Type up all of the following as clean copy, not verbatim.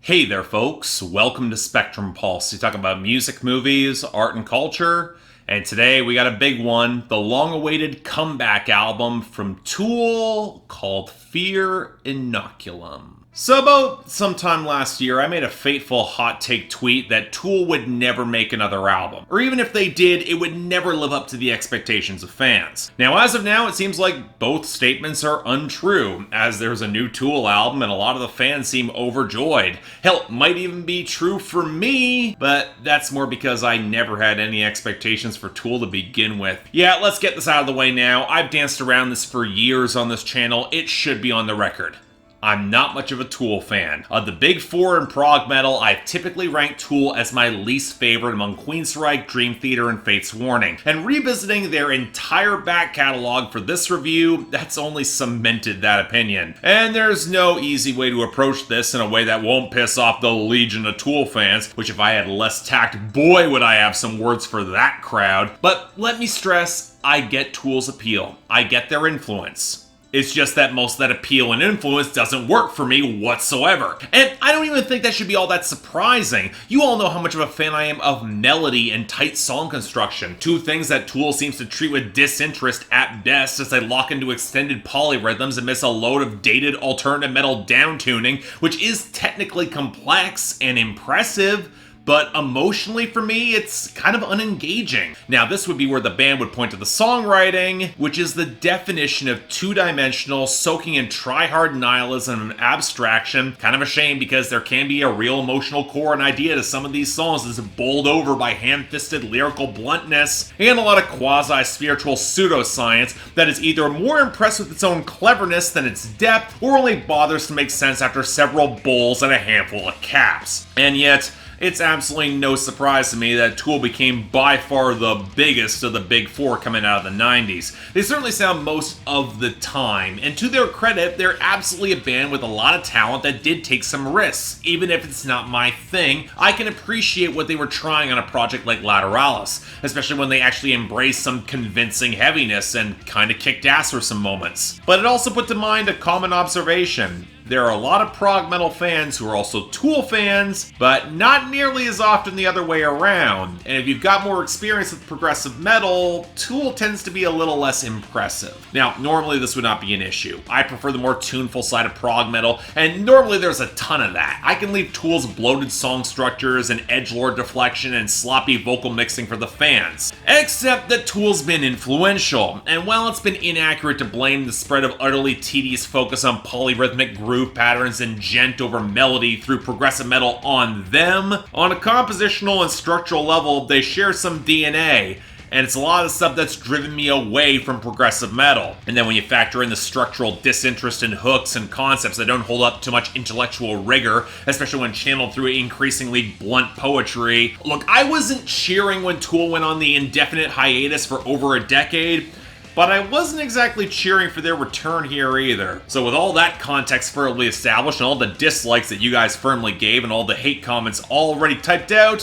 Hey there, folks. Welcome to Spectrum Pulse. We talk about music, movies, art, and culture. And today we got a big one, the long-awaited comeback album from Tool called Fear Inoculum. So about sometime last year, I made a fateful hot take tweet that Tool would never make another album. Or even if they did, it would never live up to the expectations of fans. Now, as of now, it seems like both statements are untrue, as there's a new Tool album and a lot of the fans seem overjoyed. Hell, it might even be true for me, but that's more because I never had any expectations for Tool to begin with. Yeah, let's get this out of the way now. I've danced around this for years on this channel. It should be on the record. I'm not much of a Tool fan. Of the big four in prog metal, I've typically ranked Tool as my least favorite among Queensryche, Dream Theater, and Fate's Warning. And revisiting their entire back catalog for this review, that's only cemented that opinion. And there's no easy way to approach this in a way that won't piss off the legion of Tool fans, which if I had less tact, boy would I have some words for that crowd. But let me stress, I get Tool's appeal. I get their influence. It's just that most of that appeal and influence doesn't work for me whatsoever. And I don't even think that should be all that surprising. You all know how much of a fan I am of melody and tight song construction. Two things that Tool seems to treat with disinterest at best as they lock into extended polyrhythms and miss a load of dated alternative metal downtuning, which is technically complex and impressive, but emotionally for me, it's kind of unengaging. Now, this would be where the band would point to the songwriting, which is the definition of two-dimensional, soaking in try-hard nihilism and abstraction. Kind of a shame because there can be a real emotional core and idea to some of these songs that's bowled over by ham-fisted lyrical bluntness and a lot of quasi-spiritual pseudoscience that is either more impressed with its own cleverness than its depth, or only bothers to make sense after several bowls and a handful of caps. And yet, it's absolutely no surprise to me that Tool became by far the biggest of the big four coming out of the 90s. They certainly sound most of the time, and to their credit, they're absolutely a band with a lot of talent that did take some risks. Even if it's not my thing, I can appreciate what they were trying on a project like Lateralis, especially when they actually embraced some convincing heaviness and kind of kicked ass for some moments. But it also put to mind a common observation. There are a lot of prog metal fans who are also Tool fans, but not nearly as often the other way around. And if you've got more experience with progressive metal, Tool tends to be a little less impressive. Now, normally this would not be an issue. I prefer the more tuneful side of prog metal, and normally there's a ton of that. I can leave Tool's bloated song structures and edgelord deflection and sloppy vocal mixing for the fans. Except that Tool's been influential, and while it's been inaccurate to blame the spread of utterly tedious focus on polyrhythmic groove patterns and gent over melody through progressive metal on them, on a compositional and structural level, they share some DNA. And it's a lot of stuff that's driven me away from progressive metal. And then when you factor in the structural disinterest in hooks and concepts that don't hold up to much intellectual rigor, especially when channeled through increasingly blunt poetry. Look, I wasn't cheering when Tool went on the indefinite hiatus for over a decade, but I wasn't exactly cheering for their return here either. So with all that context firmly established and all the dislikes that you guys firmly gave and all the hate comments already typed out,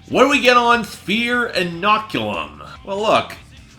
what do we get on Fear Inoculum? Well, look,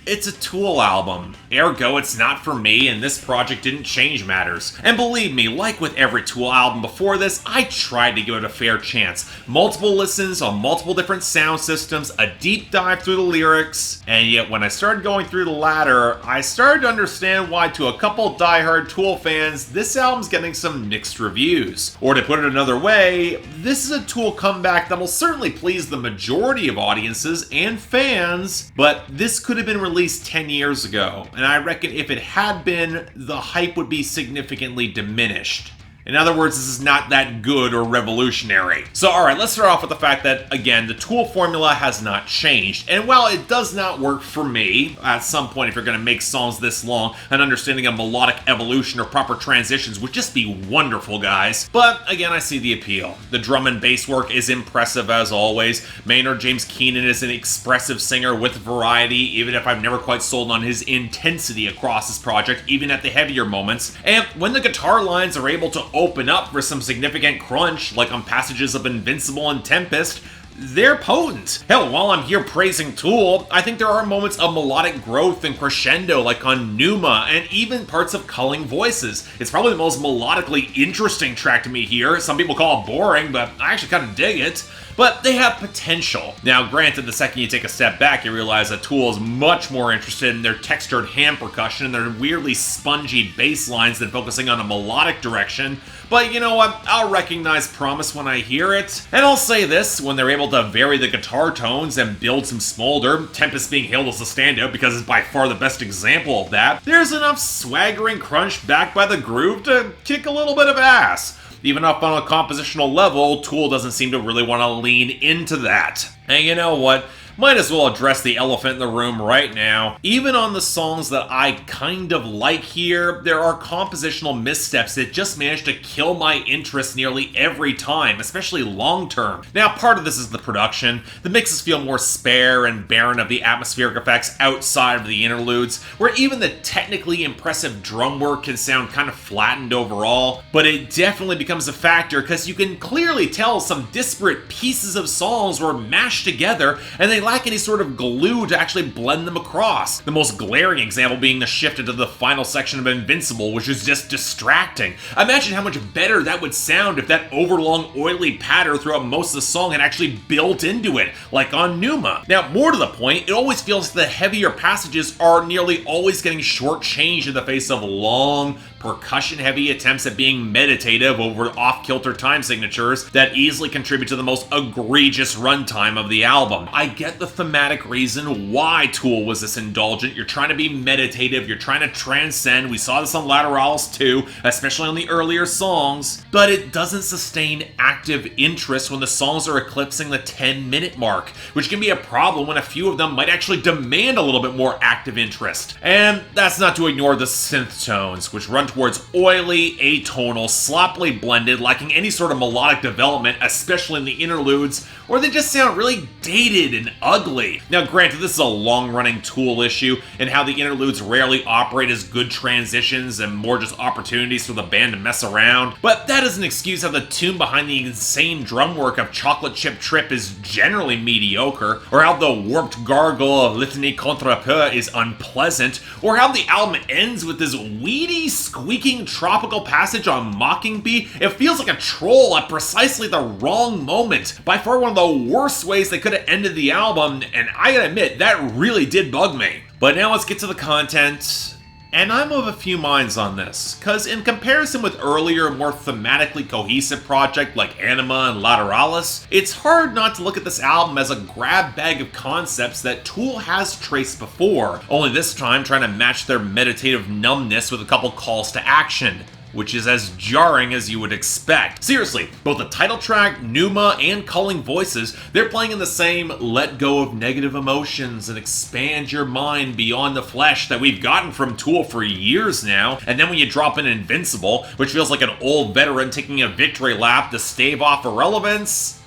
it's a Tool album, ergo it's not for me, and this project didn't change matters. And believe me, like with every Tool album before this, I tried to give it a fair chance. Multiple listens on multiple different sound systems, a deep dive through the lyrics, and yet when I started going through the latter, I started to understand why to a couple diehard Tool fans, this album's getting some mixed reviews. Or to put it another way, this is a Tool comeback that will certainly please the majority of audiences and fans, but this could have been released 10 years ago, and I reckon if it had been, the hype would be significantly diminished. In other words, this is not that good or revolutionary. So alright, let's start off with the fact that, again, the Tool formula has not changed. And while it does not work for me, at some point if you're going to make songs this long, an understanding of melodic evolution or proper transitions would just be wonderful, guys. But again, I see the appeal. The drum and bass work is impressive as always. Maynard James Keenan is an expressive singer with variety, even if I've never quite sold on his intensity across this project, even at the heavier moments. And when the guitar lines are able to open up for some significant crunch, like on passages of Invincible and Tempest, they're potent. Hell, while I'm here praising Tool, I think there are moments of melodic growth and crescendo like on Pneuma, and even parts of Culling Voices. It's probably the most melodically interesting track to me here. Some people call it boring, but I actually kind of dig it. But they have potential. Now, granted, the second you take a step back, you realize that Tool is much more interested in their textured hand percussion and their weirdly spongy bass lines than focusing on a melodic direction. But you know what? I'll recognize promise when I hear it. And I'll say this, when they're able to vary the guitar tones and build some smolder, Tempest being hailed as a standout because it's by far the best example of that, there's enough swaggering crunch backed by the groove to kick a little bit of ass. Even up on a compositional level, Tool doesn't seem to really want to lean into that. And you know what? Might as well address the elephant in the room right now. Even on the songs that I kind of like here, there are compositional missteps that just manage to kill my interest nearly every time, especially long term. Now, part of this is the production. The mixes feel more spare and barren of the atmospheric effects outside of the interludes, where even the technically impressive drum work can sound kind of flattened overall. But it definitely becomes a factor because you can clearly tell some disparate pieces of songs were mashed together and they lack any sort of glue to actually blend them across. The most glaring example being the shift into the final section of Invincible, which is just distracting. Imagine how much better that would sound if that overlong oily patter throughout most of the song had actually built into it, like on Pneuma. Now, more to the point, it always feels like the heavier passages are nearly always getting shortchanged in the face of long, percussion-heavy attempts at being meditative over off-kilter time signatures that easily contribute to the most egregious runtime of the album. I get the thematic reason why Tool was this indulgent. You're trying to be meditative, you're trying to transcend. We saw this on Lateralis too, especially on the earlier songs, but it doesn't sustain active interest when the songs are eclipsing the 10-minute mark, which can be a problem when a few of them might actually demand a little bit more active interest. And that's not to ignore the synth tones, which run towards oily, atonal, sloppily blended, lacking any sort of melodic development, especially in the interludes, or they just sound really dated and ugly. Now, granted, this is a long-running Tool issue, and how the interludes rarely operate as good transitions and more just opportunities for the band to mess around, but that doesn't excuse how the tune behind the insane drum work of Chocolate Chip Trip is generally mediocre, or how the warped gargle of Litany Contre Peu is unpleasant, or how the album ends with this weedy, squeaking tropical passage on Mocking Bee. It feels like a troll at precisely the wrong moment. By far one of the worst ways they could have ended the album, and I gotta admit, that really did bug me. But now let's get to the content. And I'm of a few minds on this, because in comparison with earlier, more thematically cohesive projects like Anima and Lateralis, it's hard not to look at this album as a grab bag of concepts that Tool has traced before, only this time trying to match their meditative numbness with a couple calls to action, which is as jarring as you would expect. Seriously, both the title track, Pneuma, and Culling Voices, they're playing in the same let go of negative emotions and expand your mind beyond the flesh that we've gotten from Tool for years now, and then when you drop in Invincible, which feels like an old veteran taking a victory lap to stave off irrelevance,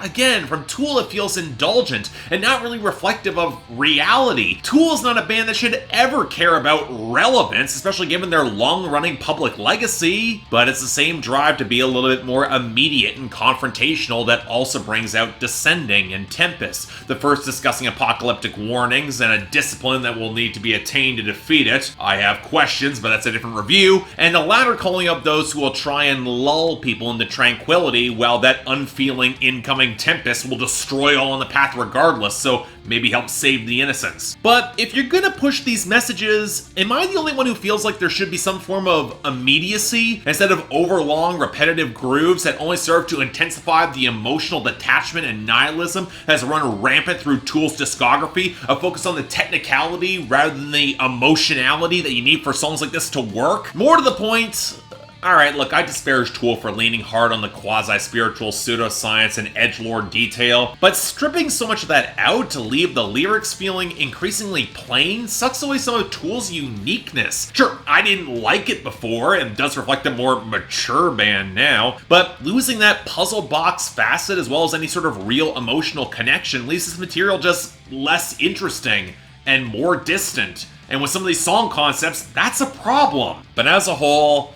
again, from Tool it feels indulgent and not really reflective of reality. Tool is not a band that should ever care about relevance, especially given their long-running public legacy, but it's the same drive to be a little bit more immediate and confrontational that also brings out Descending and Tempest, the first discussing apocalyptic warnings and a discipline that will need to be attained to defeat it. I have questions, but that's a different review, and the latter calling up those who will try and lull people into tranquility while that unfeeling incoming Tempest will destroy all in the path regardless, so maybe help save the innocents. But if you're gonna push these messages, am I the only one who feels like there should be some form of immediacy instead of overlong, repetitive grooves that only serve to intensify the emotional detachment and nihilism that has run rampant through Tool's discography, a focus on the technicality rather than the emotionality that you need for songs like this to work? More to the point, alright, look, I disparage Tool for leaning hard on the quasi-spiritual pseudoscience and edgelord detail, but stripping so much of that out to leave the lyrics feeling increasingly plain sucks away some of Tool's uniqueness. Sure, I didn't like it before, and does reflect a more mature band now, but losing that puzzle box facet as well as any sort of real emotional connection leaves this material just less interesting and more distant. And with some of these song concepts, that's a problem. But as a whole,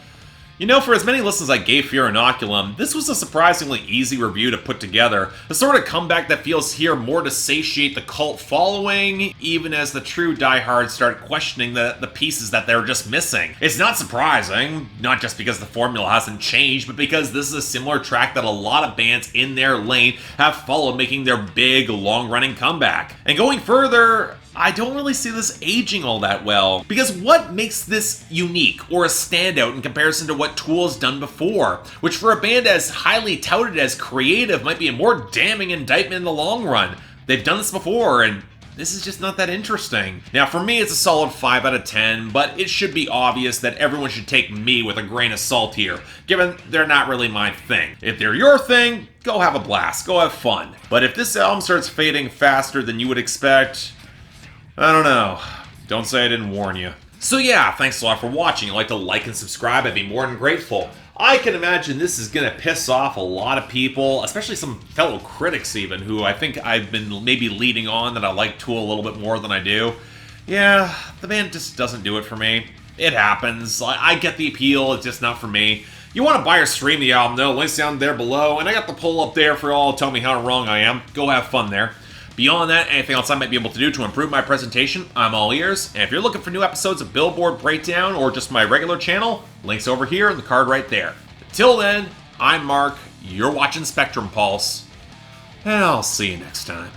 You know, for as many listens I gave Fear Inoculum, this was a surprisingly easy review to put together. The sort of comeback that feels here more to satiate the cult following, even as the true diehards start questioning the pieces that they're just missing. It's not surprising, not just because the formula hasn't changed, but because this is a similar track that a lot of bands in their lane have followed, making their big, long-running comeback. And going further, I don't really see this aging all that well, because what makes this unique or a standout in comparison to what Tool's done before, which for a band as highly touted as creative might be a more damning indictment in the long run. They've done this before, and this is just not that interesting. Now, for me, it's a solid 5 out of 10, but it should be obvious that everyone should take me with a grain of salt here, given they're not really my thing. If they're your thing, go have a blast, go have fun. But if this album starts fading faster than you would expect, I don't know. Don't say I didn't warn you. So yeah, thanks a lot for watching. If you'd like to like and subscribe, I'd be more than grateful. I can imagine this is going to piss off a lot of people, especially some fellow critics even, who I think I've been maybe leading on that I like Tool a little bit more than I do. Yeah, the band just doesn't do it for me. It happens. I get the appeal, it's just not for me. You want to buy or stream the album though, links down there below, and I got the poll up there for all to tell me how wrong I am. Go have fun there. Beyond that, anything else I might be able to do to improve my presentation, I'm all ears. And if you're looking for new episodes of Billboard Breakdown or just my regular channel, links over here and the card right there. Until then, I'm Mark, you're watching Spectrum Pulse, and I'll see you next time.